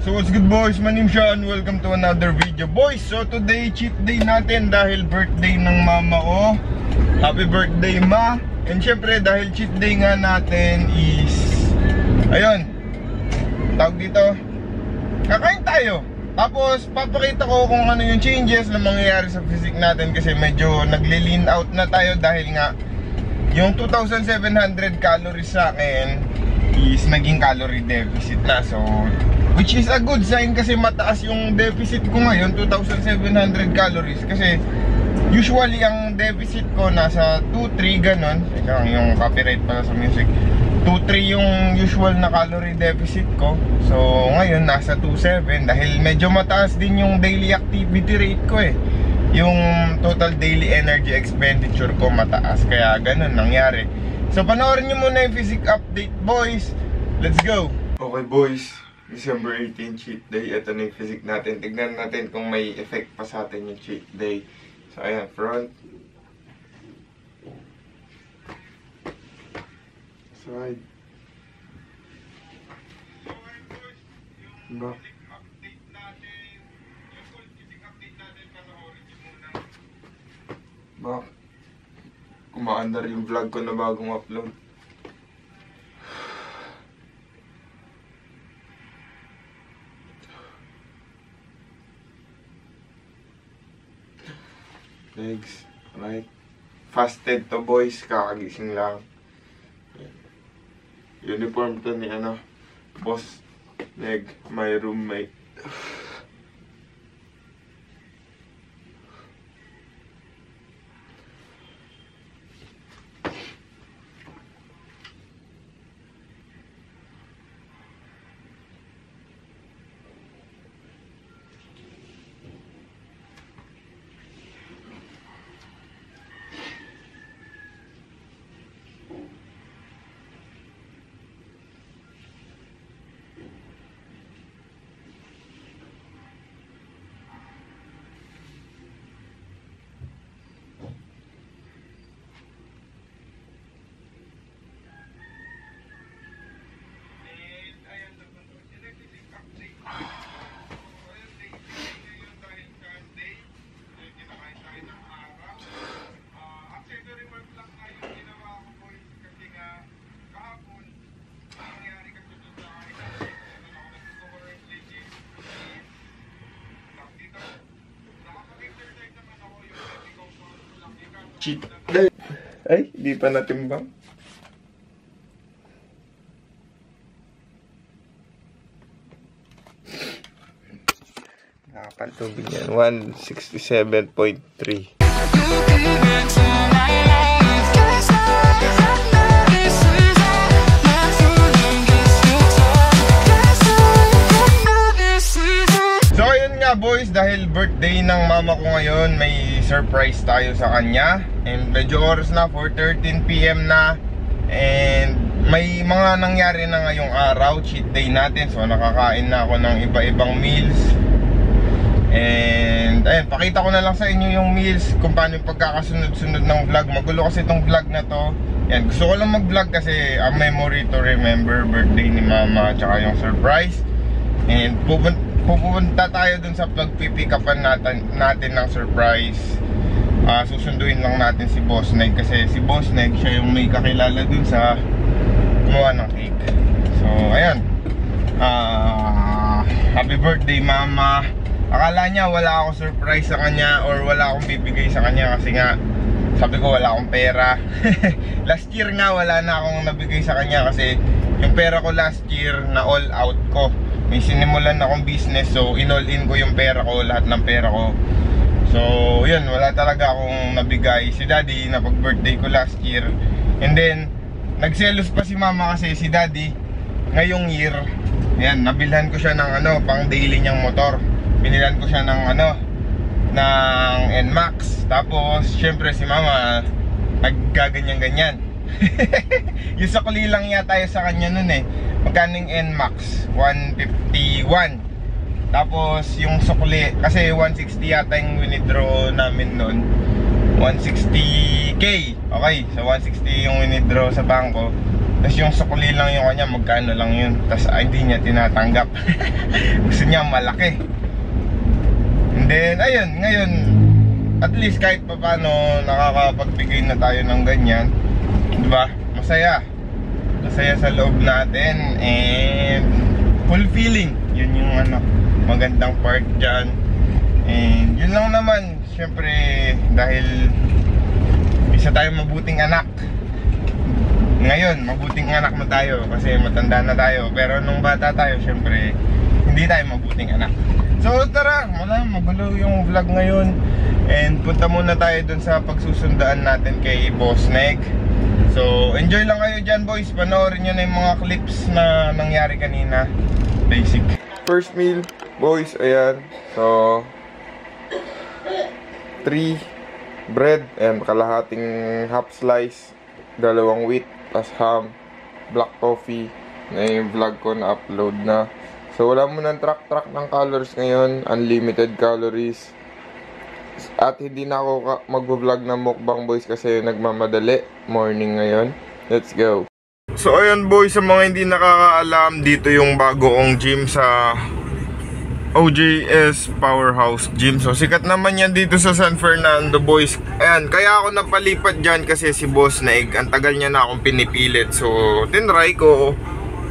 So what's good boys, my name Sean, welcome to another video boys. So today cheat day natin dahil birthday ng mama ko. Happy birthday ma. And syempre dahil cheat day nga natin is ayun, tawag dito, kakain tayo. Tapos papakita ko kung ano yung changes na mangyayari sa physique natin. Kasi medyo nagli-lean out na tayo dahil nga yung 2,700 calories sa akin is naging calorie deficit na. So which is a good sign kasi mataas yung deficit ko ngayon, 2,700 calories. Kasi usually ang deficit ko nasa 2-3 ganon. Teka, yung copyright pala sa music. 2-3 yung usual na calorie deficit ko. So ngayon nasa 2.7 dahil medyo mataas din yung daily activity rate ko eh. Yung total daily energy expenditure ko mataas, kaya ganon nangyari. So panoorin nyo muna yung physique update boys. Let's go! Okay boys, December 18 cheat day. Ito na yung physique natin. Tignan natin kung may effect pa sa atin yung cheat day. So ayan, front, side, back. Back. Kumaandar yung vlog ko na bagong upload. Legs, right. Fasted to boys, kakagising lang. Uniform to ni ano, boss leg, my roommate. Cheat day. Ay, di pa natimbang. Nakapantubig yan. 167.3. So ayun nga boys, dahil birthday ng mama ko ngayon, may surprise tayo sa kanya. And medyo oras na, 4:13 PM na. And may mga nangyari na ngayong araw, cheat day natin. So nakakain na ako ng iba-ibang meals. And ayun, pakita ko na lang sa inyo yung meals, kung paano yung pagkakasunod-sunod ng vlog. Magulo kasi itong vlog na to. Yan, gusto ko lang mag-vlog kasi a memory to remember birthday ni mama tsaka yung surprise. And pupunta tayo dun sa pagpipick upan natin ng surprise. Susunduin lang natin si Boss Neg kasi si Boss Neg siya yung may kakilala dun sa gumawa ng cake. So ayan, happy birthday mama. Akala niya wala akong surprise sa kanya or wala akong bibigay sa kanya kasi nga sabi ko wala akong pera. Last year nga wala na akong nabigay sa kanya kasi yung pera ko last year na all out ko. May sinimulan akong business, so in-all in ko yung pera ko, lahat ng pera ko. So yun, wala talaga akong nabigay. Si daddy na pag birthday ko last year. And then nagselos pa si mama kasi si daddy ngayong year, yan, nabilhan ko siya ng ano, pang daily niyang motor. Binilan ko siya ng ano, ng NMAX. Tapos syempre si mama naggaganyan-ganyan. Yung sakuli lang yata tayo sa kanya nun eh. Magkano yung NMAX? 151. Tapos yung sukli, kasi 160 yata yung winidraw namin nun, 160k. Okay, so 160 yung winidraw sa bangko. Tapos yung sukli lang yung kanya, magkano lang yun. Tapos hindi niya tinatanggap. Gusto niya malaki. And then, ayun, ngayon, at least kahit pa paano nakakapagbigay na tayo ng ganyan. Diba? Masaya. Masaya sa loob natin. And fulfilling. Yun yung ano, magandang part dyan. And yun lang naman. Siyempre, dahil isa tayong mabuting anak. Ngayon, mabuting anak na tayo kasi matanda na tayo. Pero nung bata tayo, syempre, hindi tayo mabuting anak. So tara, magulo yung vlog ngayon. And punta muna tayo dun sa pagsusundaan natin kay Boss Neg. So enjoy lang kayo dyan, boys. Panoorin nyo na yung mga clips na nangyari kanina. Basic. First meal, boys, ayan. So 3 bread and kalahating half slice, 2 wheat, tas ham, black coffee. Na yung vlog ko na upload na. So wala mo nang track ng calories ngayon, unlimited calories. At hindi na ako mag-vlog ng mukbang, boys, kasi nagmamadali. Morning ngayon. Let's go. So ayun, boys, sa mga hindi nakakaalam, dito yung bago kong gym sa OJS Powerhouse Gym. So sikat naman yan dito sa San Fernando, boys. Ayan, kaya ako napalipat dyan kasi si Boss Neg, ang tagal niya na akong pinipilit. So tinry ko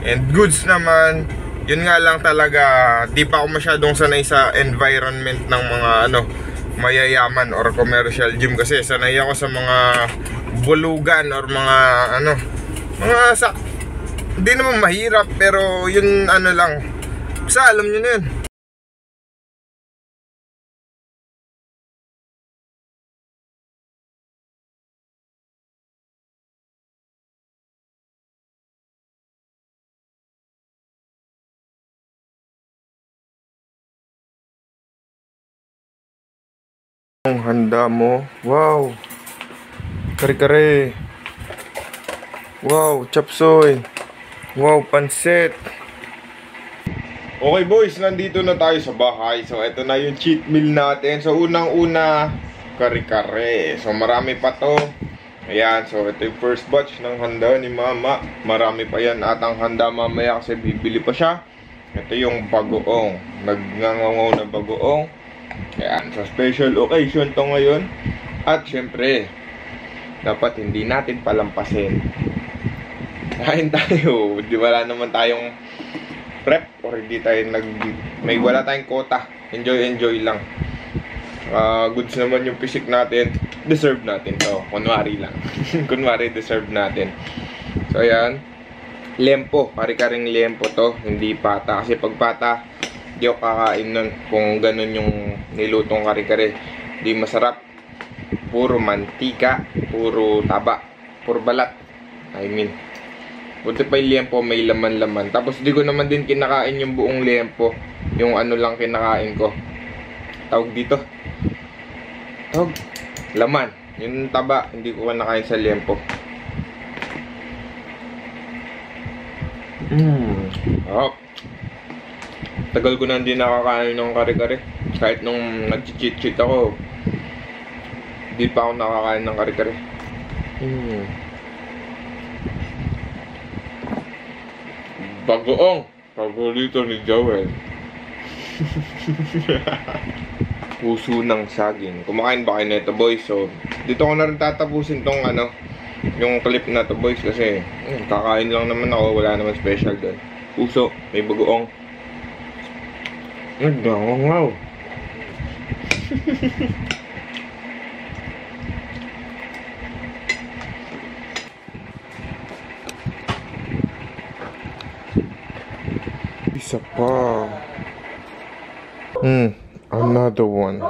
and goods naman. Yun nga lang talaga, di pa ako masyadong sanay sa environment ng mga mayayaman or commercial gym. Kasi sanay ako sa mga bulugan or mga hindi naman mahirap, pero yun lang. Basta alam nyo na yun. Ang handa mo. Wow. Kare-kare. Wow, chop suey. Wow, pansit. Okay, boys, nandito na tayo sa bahay. So ito na yung cheat meal natin. So unang-una, kare-kare. So marami pa to. Ayan, so ito yung first batch ng handa ni Mama. Marami pa yan atang handa mamaya kasi bibili pa siya. Ito yung bagoong. Nagngangaw na bagoong. Ayan, so special occasion to ngayon. At syempre, dapat hindi natin palampasin. Kain tayo. Wala naman tayong prep or hindi tayo wala tayong quota. Enjoy lang. Goods naman yung physique natin. Deserve natin to. Kunwari lang. Kunwari deserve natin. So ayan, lempo, kare-karing lempo to, hindi pata. Kasi pag pata, di ako kakain nun. Kung ganun yung nilutong kare-kare, di masarap. Puro mantika, puro taba, puro balat. I mean, buti pa yung lempo may laman-laman. Tapos di ko naman din kinakain yung buong lempo. Yung ano lang kinakain ko. Tawag dito, tawag laman. Yung taba, hindi ko kinakain sa lempo. Oh. Tagal ko na hindi nakakain ng kare-kare. Kahit nung nag-cheat ako, hindi pa ako nakakain ng kare-kare. Bagoong paborito ni Joel. Puso ng saging. Kumakain ba kayo nito, boys? So dito ko na rin tatapusin tong yung clip na to, boys, kasi kakain lang naman ako, wala naman special doon. Puso, may bagoong. Wow. Isa pa. Another one.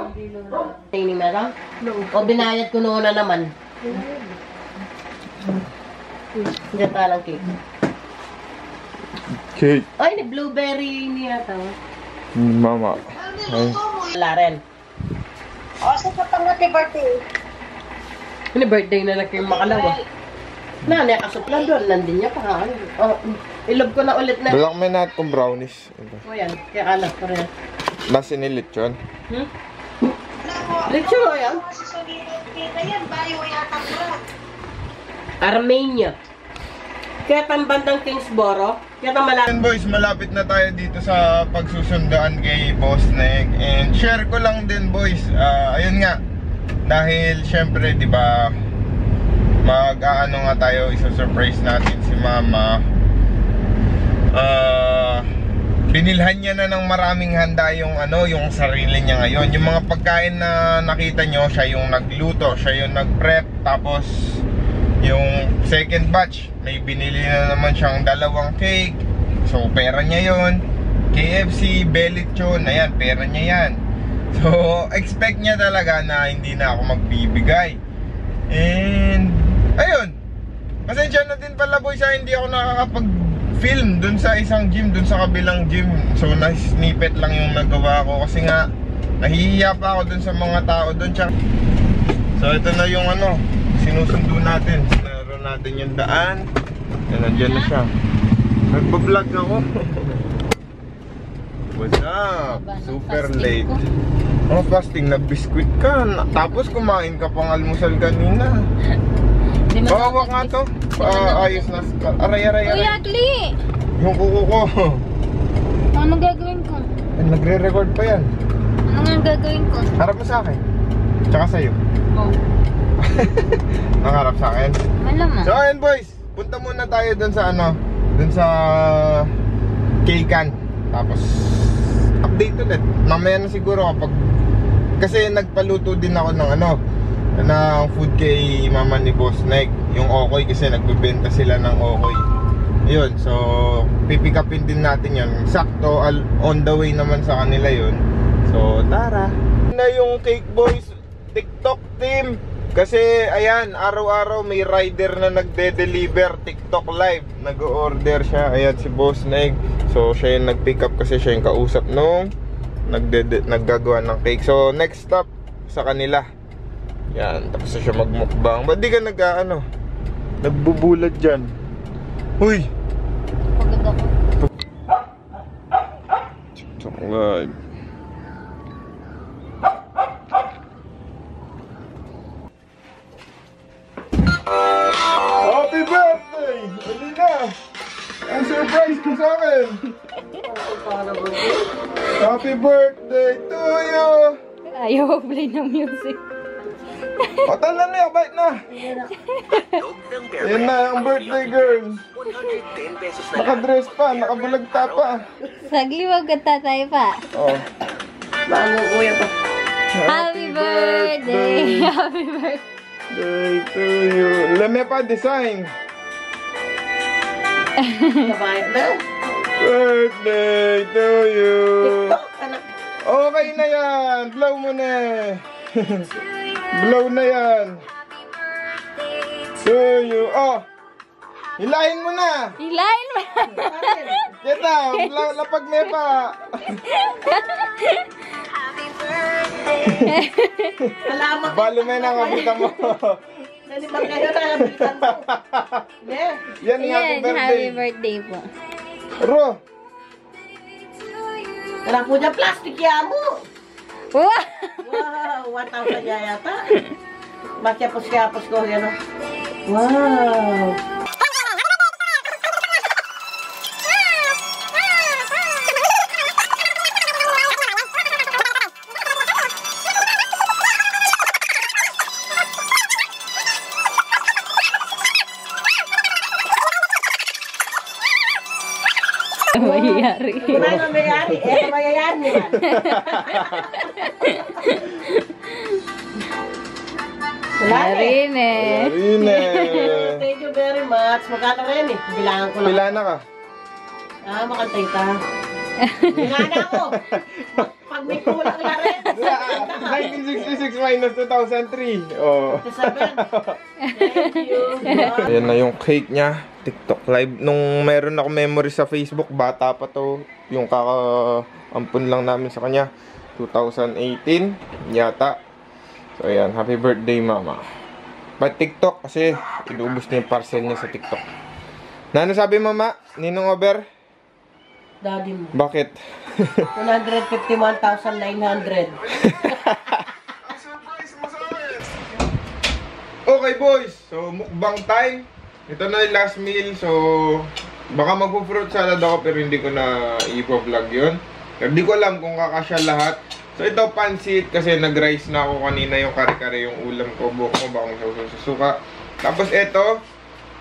Ini meron? O binayad ko noon na naman. Diyan talang cake. Cake. Ay, ni blueberry niya to. Mama. Ay. Wala rin. O, sa kapangati birthday. Ini birthday na lang yung makalawa. Na, nakasupla doon. Nandun niya pa. Oh, ilob ko na ulit na. Balak may natin kong brownies. O yan, kaya alas pa rin. Nasinilit yun. Lechon o yan? Masusulitin kita yan. Bayo yata ko. Armenia. Kaya tang bandang Kingsboro, kaya tang And boys, malapit na tayo dito sa pagsusundaan kay Boss Neg. And share ko lang din boys, ayun nga, dahil syempre, di ba, mag-aano nga tayo, isa-surprise natin si Mama. Binilhan niya na ng maraming handa yung yung sarili niya ngayon. Yung mga pagkain na nakita nyo, siya yung nagluto, siya yung nag-prep. Tapos yung second batch, may binili na naman siyang 2 cake. So pera niya yon. KFC, Belichon, ayan, pera niya yan. So expect niya talaga na hindi na ako magbibigay. And ayun, pasensya na din pala boy sa hindi ako nakakapag-film dun sa isang gym, dun sa kabilang gym. So na-snippet lang yung nagawa ko kasi nga nahihiya pa ako dun sa mga tao dun. So ito na yung sinusundo natin. Meron natin yung daan. Yan, nandiyan na siya. Nagpa-vlog ako. What's up? Super late. Fasting na biskwit ka. Tapos kumain ka pang almusal kanina. Bawa nga to. Ayos na. Aray. Kuya Kli! Yung kuko ko. Ano gagawin ko? Nagre-record pa yan. Ano nga gagawin ko? Harap mo sa akin. Tsaka sa'yo. Oh. Nakaharap sa akin. Malamang. So ayun boys, punta muna tayo dun sa dun sa K-Can. Tapos update ulit. Mamaya na siguro kapag, kasi nagpaluto din ako ng ng food kay Mama ni Boss Neg, yung Okoy, kasi nagbebenta sila ng Okoy. Ayun, so pipick upin din natin yun. Sakto, on the way naman sa kanila yun. So tara na yung Cake Boys TikTok team. Kasi ayan, araw-araw may rider na nagde-deliver TikTok live. Nag-order siya, ayan si Boss Neg. So siya yung nag-pick up kasi siya yung kausap nung naggagawa ng cake. So next stop sa kanila. Yan, tapos na siya magmukbang. Ba't di ka nagbubulat dyan? Huy! Pagod ako. TikTok live. Happy birthday! Hindi na! Ang surprise ko sa akin! Happy birthday to you! Ayaw mag-play ng music. Patalan na yan, bait na! Yan na, ang birthday girl! Nakadress pa, nakabulagta pa! Sagliwag ka tatay pa. Oh. Bago kuya ko. Happy birthday! Happy birthday! Birthday to you! Lame pa, design! Kabayan na. Birthday to you! TikTok, anak. Okay na yan! Blow mo na! Blow na yan! To you! Oh! Hilahin mo na! Hilahin mo! Kita! Lapag me pa! Salamat. Balo me na kabita mo! Nalimang kayo na nabitan mo. Yeah. Yan nga Ayan, birthday! happy birthday po. Ro! Alam po niya, plastic ya mo. Wow! Wow, 1,000 yata. Makyapos-kyapos ko yan. Wow. Mayayari. Wala na mayayari. Mayayari yan. Rin eh. Marine! Thank you very much. Magkano rin eh. Bilangan ko lang. Pila na ka? Makantay ka. Bilangan ako. Pag may kulang na rin. 1966 minus 2003. Oh. Thank you. Ayan na yung cake niya. TikTok live. Nung meron ako memory sa Facebook, bata pa to. Yung kaka-ampun lang namin sa kanya. 2018 yata. So ayan, happy birthday Mama. But TikTok kasi inubos niya yung parcel niya sa TikTok. Na ano sabi Mama? Ninong over? Daddy mo. Bakit? 151,900. Okay boys, so mukbang time. ito na yung last meal. So, baka magpo-fruit salad ako pero hindi ko na i-vlog yun. Hindi ko alam kung kakasya lahat. So, ito pansit kasi nag-rice na ako kanina yung kare-kare yung ulam ko. Buko ko baka masawsaw sa suka. Tapos ito,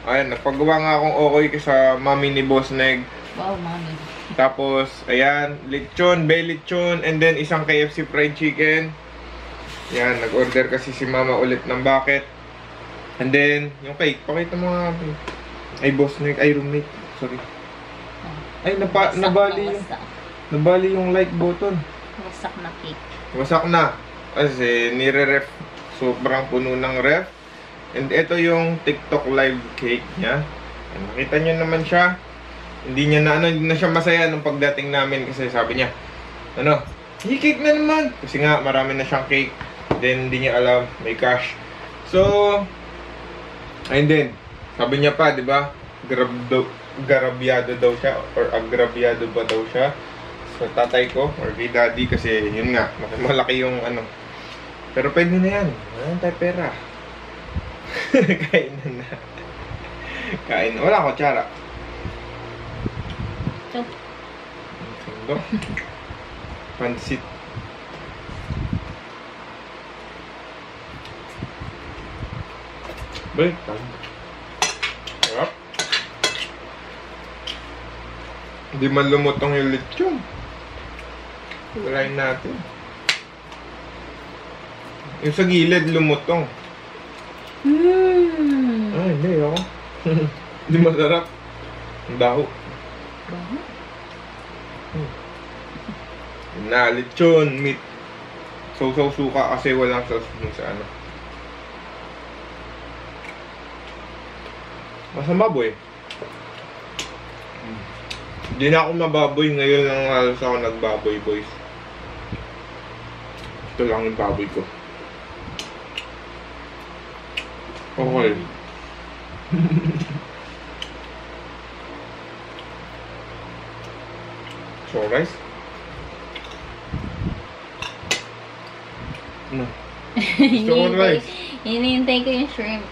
ayan, nagpagawa nga akong okoy sa mami ni Boss Neg. Wow, mami. Tapos, ayan, lechon, bay lechon, and then isang KFC fried chicken. Yan, nag-order kasi si mama ulit ng bucket. And then, yung cake, pakita mo nga. Ay, Boss Neg, ay roommate, sorry. Ay, nabali yung like button. Wasak na cake. Wasak na. Kasi nire-ref. Sobrang puno ng ref. And ito yung TikTok live cake niya. Nakita nyo naman siya. Hindi na siya masaya nung pagdating namin kasi sabi niya, cake na naman. Kasi nga marami na siyang cake. Then hindi niya alam may cash. So, and then, sabi niya pa, di ba? Garabyado daw siya or agrabyado ba daw siya sa tatay ko or kay daddy kasi yun nga, malaki yung pero pwede na yan, wala tayong pera. Kain na. Wala ko kutsara. Ito. Sundo. Pansit. Balik. Sarap. Hindi man lumutong yung lechon. Try natin. Yung sa gilid lumutong. Ay, hindi ako. Hindi masarap. Ang baho. Baho? Na, lechon, meat. Sausaw suka kasi walang sauce dun sa Masang baboy. Hindi na ako mababoy. Ngayon lang halos ako nagbaboy, boys. Ito lang yung baboy ko. Okay. So, rice? Ano? Gusto ko rice. Hinihintay ko yung shrimp.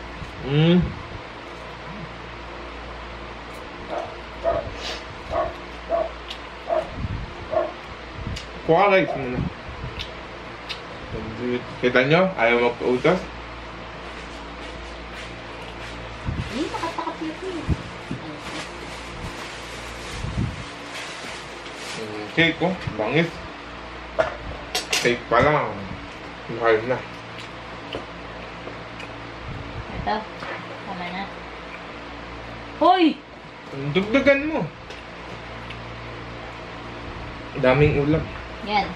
Kuha rice muna. Kita nyo? Ayaw magpautas? Hindi, makatakapit yun. Cake ko, bangis. Cake pa lang. Mahal na. Ito. Tama na. Hoy! Dugdagan mo. Daming ulam. Yan.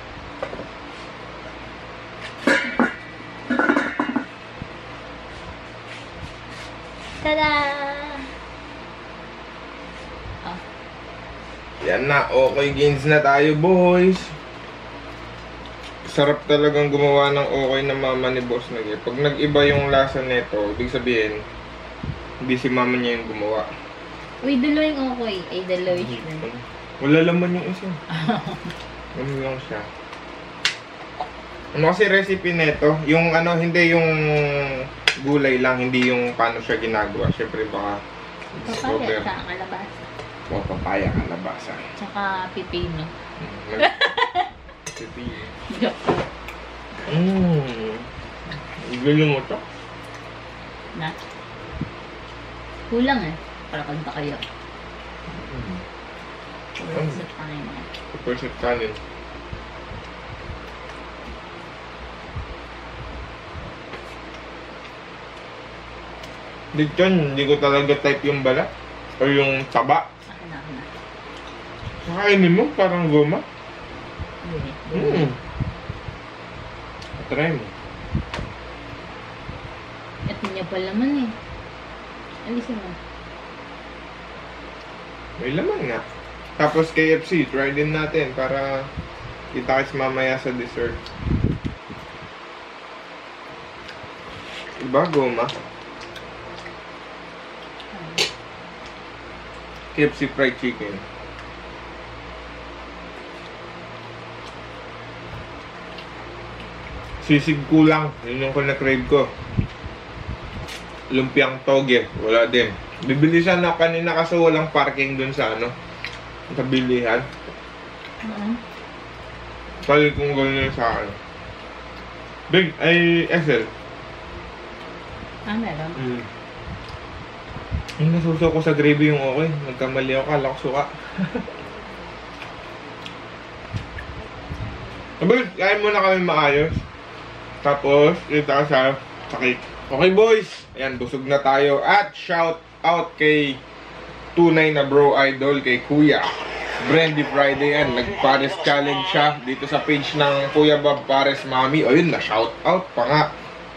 Tada! Oh. Yan na, okay gains na tayo, boys. Sarap talagang gumawa ng okay na mama ni Boss Neg. Pag nag-iba yung lasa nito, ibig sabihin, hindi si mama niya yung gumawa. Uy, dalawa yung okay. Ay, dalawa yung shrimp. Wala laman yung isa. Ano lang siya. Ano kasi recipe nito? Yung hindi yung gulay lang, hindi yung paano siya ginagawa. Siyempre baka Papaya sa kalabasa. O, papaya, kalabasa. Tsaka pipino. Pipino. Joke. Galing mo to? Na? Kulang eh. Para kanta kayo. Kulang sa kanin na. Percent kanin. Dito hindi ko talaga type yung balat. O yung taba. Akin na, akin na. Kakainin mo, parang goma. Hindi. Try mo. Ito niya pa laman eh. Alisin mo. May laman nga. Tapos KFC, try din natin para kita kasi mamaya sa dessert. Iba, goma. KFC fried chicken. Sisig kulang. Yun yung na-crave ko. Lumpiang toge. Wala din. Bibili siya na kanina kaso walang parking dun sa ano, sa bilihan. Palit kong gano'n sa akin. Big, ay SL. Meron. Yung nasuso ko sa gravy yung okay. Nagkamali ako, kala ko suka. Sabay, kain muna kami maayos. Tapos, kita sa cake. Okay boys, ayan, busog na tayo. At shout out kay tunay na bro idol, kay Kuya Brandy Friday. Yan, nag-Pares challenge siya dito sa page ng Kuya Bob Pares Mami. O yun, na-shout out pa nga.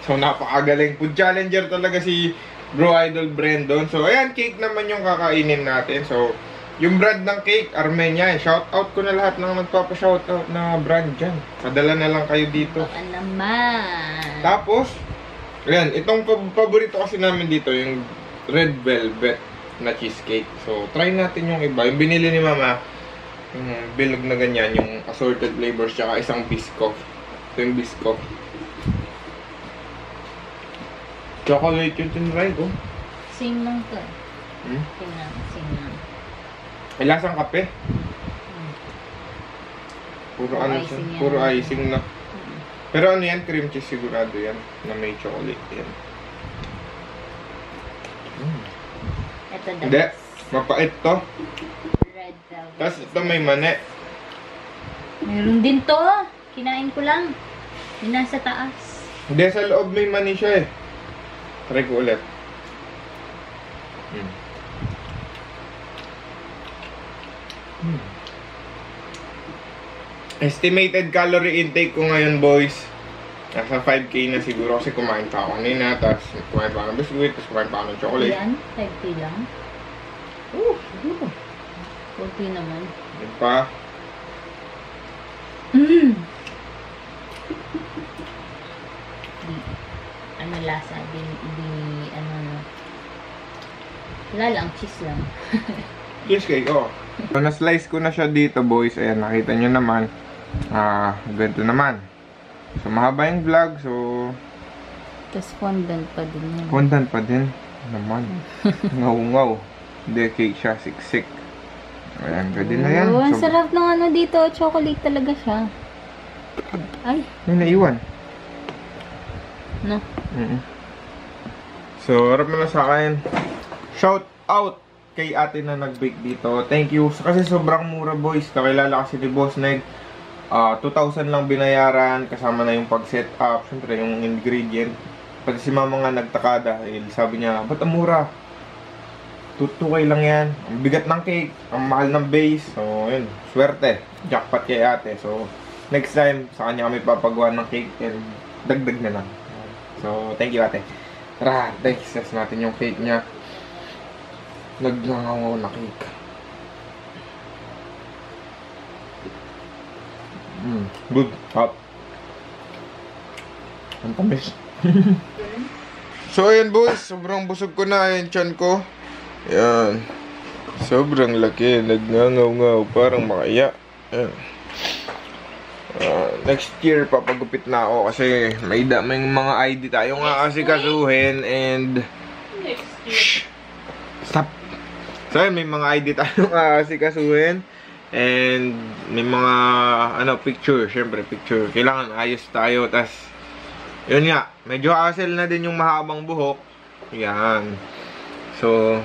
So, napakagaling. Food challenger talaga si bro idol Brandon. So, ayan, cake naman yung kakainin natin. So, yung brand ng cake, Armenia. Shout out ko na lahat ng nagpapa-shout out na brand dyan. Padala na lang kayo dito. Baka naman. Tapos, ayan, itong paborito kasi namin dito, yung red velvet na cheesecake. So, try natin yung iba. Yung binili ni Mama, yung bilog na ganyan, yung assorted flavors, tsaka isang biscoff. Ito yung biscoff. Chocolate yung tinry ko. Same lang to. Hmm? Same lang. May lasang kape. Puro ano siya, icing yan. puro icing na. Pero ano yan, cream cheese sigurado yan, na may chocolate yan. Ito the Hindi, best. mapait to. Red velvet. Tapos ito may mani. Meron din to. Kinain ko lang. Yung nasa taas. Hindi, sa loob may mani siya eh. Try ko ulit. Estimated calorie intake ko ngayon, boys. Nasa 5K na siguro kasi kumain pa ako kanina. Tapos kumain pa ako ng biscuit. Tapos kumain pa ako ng chocolate. Yan, 5K lang. Siguro. 40 naman. Yan pa. Ano lasa? Ano no. Wala lang, cheese lang. Cheesecake, oh. So, na-slice ko na siya dito, boys. Ayan, nakita nyo naman. Ganito naman. So, mahaba yung vlog. So, Tapos fondant pa din yan. fondant pa din. Naman. Ngaw-ngaw. Hindi, cake siya. Siksik. Ayan, pwede na yan. Oh, ang So, sarap ng ano dito. Chocolate talaga siya. Ay, may naiwan. no. So, harap na sa akin. Shout out kay ate na nag-bake dito. Thank you. Kasi sobrang mura, boys. Kakilala kasi ni Boss Neg. 2,000 lang binayaran. Kasama na yung pag-set up. Siyempre, yung ingredient. Pati si mama nga nagtaka dahil sabi niya, ba't ang mura? 2K lang yan. Ang bigat ng cake. Ang mahal ng base. So, yun. Swerte. Jackpot kay ate. So, next time, sa kanya kami papagawa ng cake. And dagdag na lang. So, thank you ate. Tara, test natin yung cake niya. Naglangaw na cake. Good. Hot. Ang tamis. So, ayan boys. Sobrang busog ko na. Ayan, chan ko. Ayan. Sobrang laki. Nagngangaw-ngaw. Parang makaya. Ayan. Next year, papagupit na ako kasi may mga ID tayo nga kasi kasuhin and... Next year. Stop! So, may mga ID tayo nga kasi kasuhin and may mga, picture. Syempre, picture. Kailangan ayos tayo. Tas, yun nga, medyo hassle na din yung mahabang buhok. Yan. So,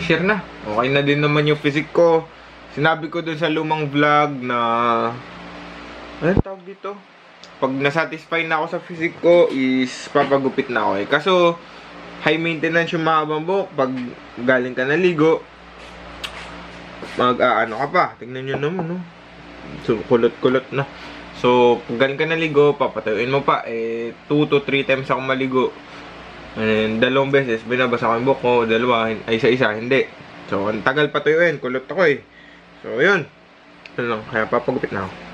share na. Okay na din naman yung physique ko. Sinabi ko dun sa lumang vlog na... Ano tawag dito? Pag nasatisfy na ako sa physique ko, is papagupit na ako eh. Kaso, high maintenance yung mahabang buhok. Pag galing ka naligo, ano ka pa. Tingnan nyo naman, no? So, kulot-kulot na. So, pag galing ka naligo, papatayuin mo pa. 2 to 3 times ako maligo. And 2 beses, binabasa ko yung buhok ko. 2, ay isa-isa, hindi. So, ang tagal patayuin. Kulot ako eh. So, yun. Ano lang, kaya papagupit na ako.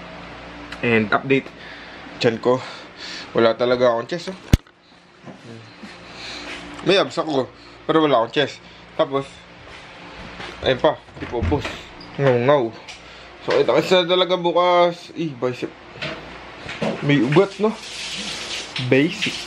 And update, tiyan ko, wala talaga akong chest, oh. May abs ako, pero wala akong chest. Tapos, ayun pa, tipo boss, ngaw-ngaw. So, kita talaga bukas, bicep. May ugat, no? Basic.